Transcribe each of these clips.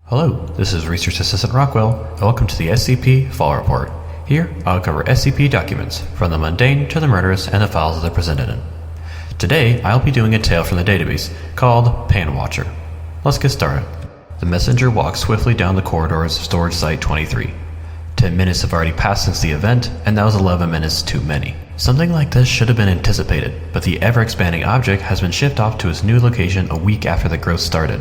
Hello, this is Research Assistant Rockwell, and welcome to the SCP Fall Report. Here, I'll cover SCP documents, from the mundane to the murderous and the files that they're presented in. Today, I'll be doing a tale from the database called Pan-Wotcher. Let's get started. The messenger walks swiftly down the corridors of Storage Site 23. 10 minutes have already passed since the event, and that was 11 minutes too many. Something like this should have been anticipated, but the ever-expanding object has been shipped off to its new location a week after the growth started.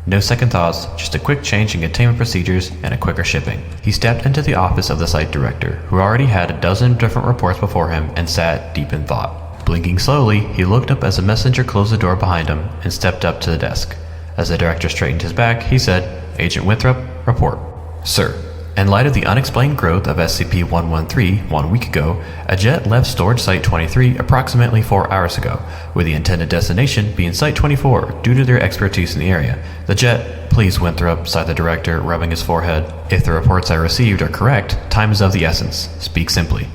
No second thoughts, just a quick change in containment procedures and a quicker shipping. He stepped into the office of the site director, who already had a dozen different reports before him and sat deep in thought. Blinking slowly, he looked up as the messenger closed the door behind him and stepped up to the desk. As the director straightened his back, he said, "Agent Winthrop, report." "Sir, in light of the unexplained growth of SCP-113 1 week ago, a jet left Storage Site 23 approximately 4 hours ago, with the intended destination being Site 24 due to their expertise in the area. The jet..." "Please, Winthrop," sighed the director, rubbing his forehead. "If the reports I received are correct, time is of the essence. Speak simply."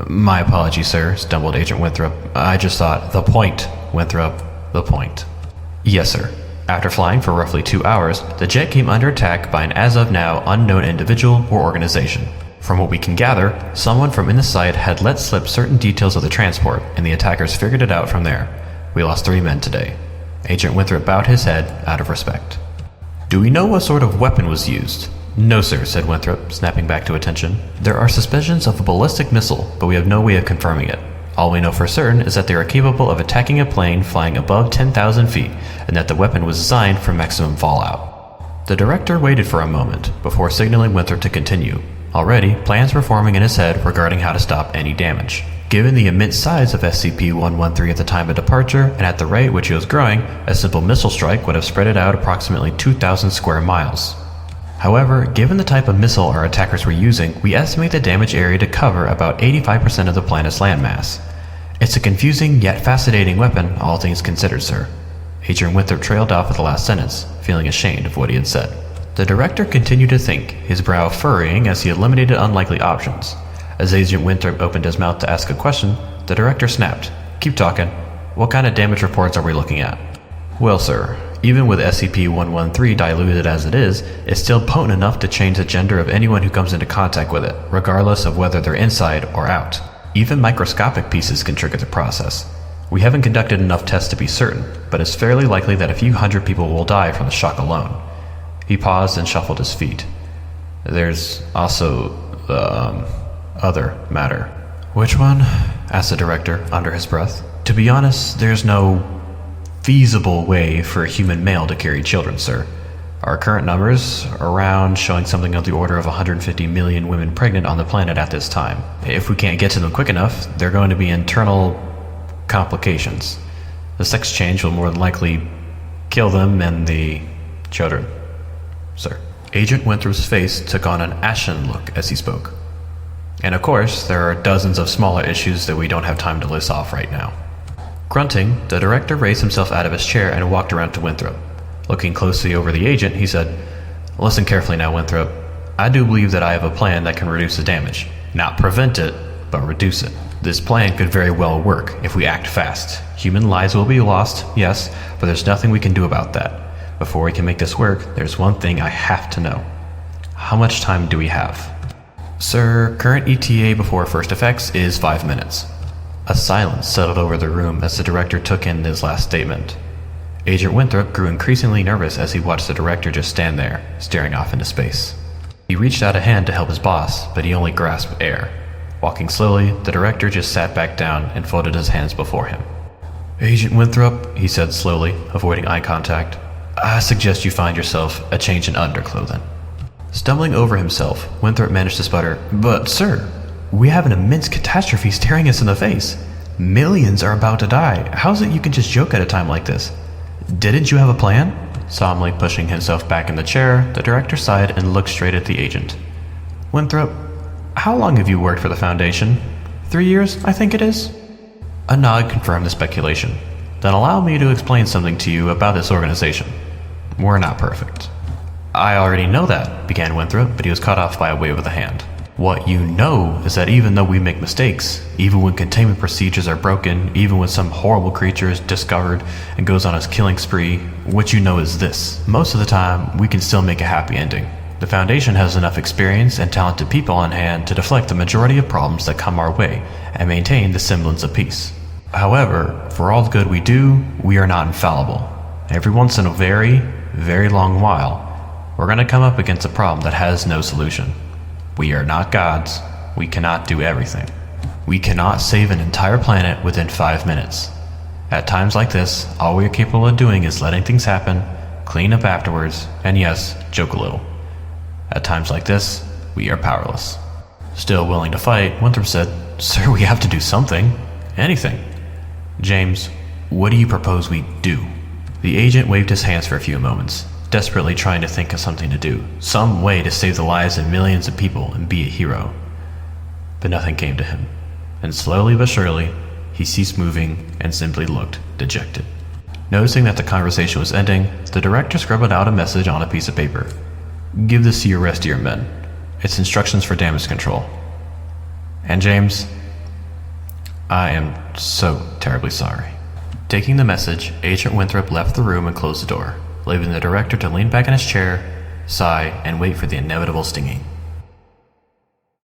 "My apologies, sir," stumbled Agent Winthrop. "I just thought..." "The point, Winthrop, the point." "Yes, sir. After flying for roughly 2 hours, the jet came under attack by an as-of-now unknown individual or organization. From what we can gather, someone from in the site had let slip certain details of the transport, and the attackers figured it out from there. We lost 3 men today." Agent Winthrop bowed his head out of respect. "Do we know what sort of weapon was used?" "No, sir," said Winthrop, snapping back to attention. "There are suspicions of a ballistic missile, but we have no way of confirming it. All we know for certain is that they are capable of attacking a plane flying above 10,000 feet, and that the weapon was designed for maximum fallout." The director waited for a moment before signaling Winthrop to continue. Already, plans were forming in his head regarding how to stop any damage. Given the immense size of SCP-113 at the time of departure, and at the rate which it was growing, a simple missile strike would have spread it out approximately 2,000 square miles. However, given the type of missile our attackers were using, we estimate the damage area to cover about 85% of the planet's landmass. It's a confusing yet fascinating weapon, all things considered, sir. Agent Winthrop trailed off at the last sentence, feeling ashamed of what he had said. The director continued to think, his brow furrowing as he eliminated unlikely options. As Agent Winthrop opened his mouth to ask a question, the director snapped, "Keep talking. What kind of damage reports are we looking at?" "Well, sir, even with SCP-113 diluted as it is, it's still potent enough to change the gender of anyone who comes into contact with it, regardless of whether they're inside or out. Even microscopic pieces can trigger the process. We haven't conducted enough tests to be certain, but it's fairly likely that a few hundred people will die from the shock alone." He paused and shuffled his feet. "There's also the, other matter." "Which one?" asked the director under his breath. "To be honest, there's no feasible way for a human male to carry children, sir. Our current numbers around showing something of the order of 150 million women pregnant on the planet at this time. If we can't get to them quick enough, they're going to be internal complications. The sex change will more than likely kill them and the children, sir." Agent Winthrop's face took on an ashen look as he spoke. "And of course, there are dozens of smaller issues that we don't have time to list off right now." Grunting, the director raised himself out of his chair and walked around to Winthrop. Looking closely over the agent, he said, "Listen carefully now, Winthrop. I do believe that I have a plan that can reduce the damage. Not prevent it, but reduce it. This plan could very well work if we act fast. Human lives will be lost, yes, but there's nothing we can do about that. Before we can make this work, there's one thing I have to know. How much time do we have?" "Sir, current ETA before first effects is 5 minutes. A silence settled over the room as the director took in his last statement. Agent Winthrop grew increasingly nervous as he watched the director just stand there, staring off into space. He reached out a hand to help his boss, but he only grasped air. Walking slowly, the director just sat back down and folded his hands before him. "Agent Winthrop," he said slowly, avoiding eye contact, "I suggest you find yourself a change in underclothing." Stumbling over himself, Winthrop managed to sputter, "But, sir, we have an immense catastrophe staring us in the face. Millions are about to die. How is it you can just joke at a time like this? Didn't you have a plan?" Solemnly pushing himself back in the chair, the director sighed and looked straight at the agent. "Winthrop, how long have you worked for the Foundation?" 3 years, I think it is." A nod confirmed the speculation. "Then allow me to explain something to you about this organization. We're not perfect." "I already know that," began Winthrop, but he was cut off by a wave of the hand. What you know is that even though we make mistakes, even when containment procedures are broken, even when some horrible creature is discovered and goes on his killing spree, what you know is this: most of the time, we can still make a happy ending. The Foundation has enough experience and talented people on hand to deflect the majority of problems that come our way and maintain the semblance of peace. However, for all the good we do, we are not infallible. Every once in a very, very long while, we're going to come up against a problem that has no solution. We are not gods. We cannot do everything. We cannot save an entire planet within 5 minutes. At times like this, all we are capable of doing is letting things happen, clean up afterwards, and yes, joke a little. At times like this, we are powerless. Still willing to fight, Winthrop said, "Sir, we have to do something. Anything." "James, what do you propose we do?" The agent waved his hands for a few moments, desperately trying to think of something to do, some way to save the lives of millions of people and be a hero. But nothing came to him, and slowly but surely, he ceased moving and simply looked dejected. Noticing that the conversation was ending, the director scribbled out a message on a piece of paper. "Give this to your rest of your men. It's instructions for damage control. And James, I am so terribly sorry." Taking the message, Agent Winthrop left the room and closed the door, leaving the director to lean back in his chair, sigh, and wait for the inevitable stinging.